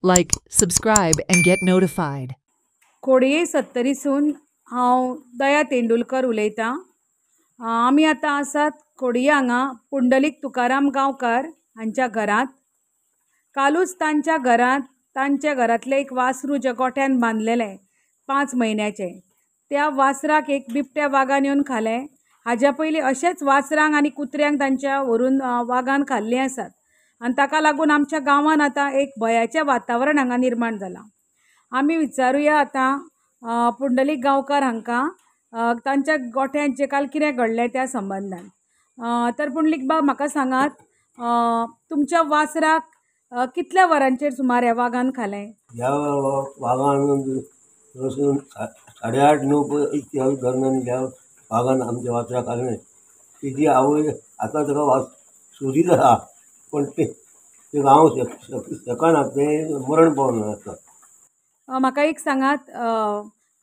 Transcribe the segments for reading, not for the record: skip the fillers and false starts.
Like, subscribe, and get notified. खोडये 70सून हांव दया तेंडुलकर उलयतां. आमी आतां आसात खोडये हांगा पुंडलीक तुकाराम गांवकार हांच्या घरांत. कालूच तांच्या घरांत तांच्या घरांतलें एक वासरू जे गोठ्यान बांदलेलें 5 म्हयन्याचें, त्या वासराक एक बिबट्या वागान येवन खालें. हाज्या पयलीं अशेंच वासरांक आनी कुत्र्यांक तांच्या व्हरून वागान खाल्लीं आसात आनी ताका लागून आमच्या गांवांत आतां एक भयाचें वातावरण हांगा निर्माण जालां. आमी विचारुया आतां पुंडलीक गांवकार हांकां तांच्या गोठ्यांत जे काल कितें घडलें त्या संबंदान. तर पुंडलीक बाब म्हाका सांगात, तुमच्या वासराक कितल्या वरांचेर सुमार ह्या वागान खालें? ह्या वागान 8:30-9 दरम्यान ह्या वागान आमच्या वासराक खालें. तेजी आवय आतां ताका वास सोदीत आसा, पण ते हांव शेकाना, तें मरण पावना आसा. म्हाका एक सांगात,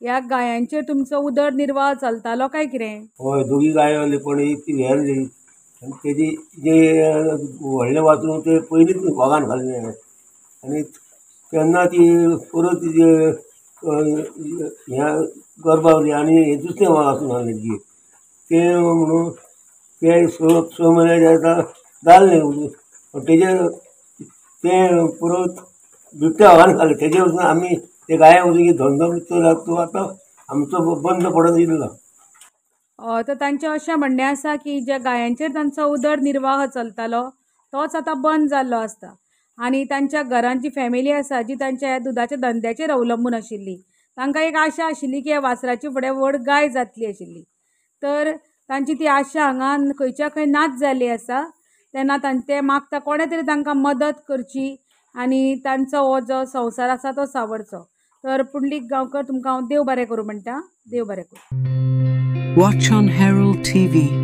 ह्या गायांचेर तुमचो उदरनिर्वाह चलतालो काय कितें? हय, 2 गायो आहली, पण एक ती व्हेरली आनी तेजी जे व्हडलें वासरू ते पयलींच वागान खाल्लें आनी तेन्ना ती परत ह्या गर्भावली आनी हे दुसरें वासरू आहलें जी तें म्हणून ते 6 म्हयन्याचें आतां जालें. तेजेर तें परत बिबट्या वागान खाल्लें. तेजे वचून आमी ते गाया वचून धंदो तो आतां आमचो बंद पडत येयलो. तर तांचें अशें म्हणणें आसा की ज्या गायांचेर तांचो उदरनिर्वाह चलतालो तोच आतां बंद जाल्लो आसता आनी तांच्या घरांत जी फॅमिली आसा जी तांच्या दुधाच्या धंद्याचेर अवलंबून आशिल्ली, तांकां एक आशा आशिल्ली की ह्या वासराची फुडें व्हड गाय जातली आशिल्ली. तर तांची ती आशा हांगा खंयच्या खंय नाच जाल्ली आसा. तेन्ना ते मागता कोणे तरी तांकां मदत करची आनी तांचो हो जो संवसार आसा तो सावरचो. तर पुंडलीक गांवकर, तुमकां हांव देव बरें करूं म्हणटा. देव बरें करूं. Watch on Herald TV.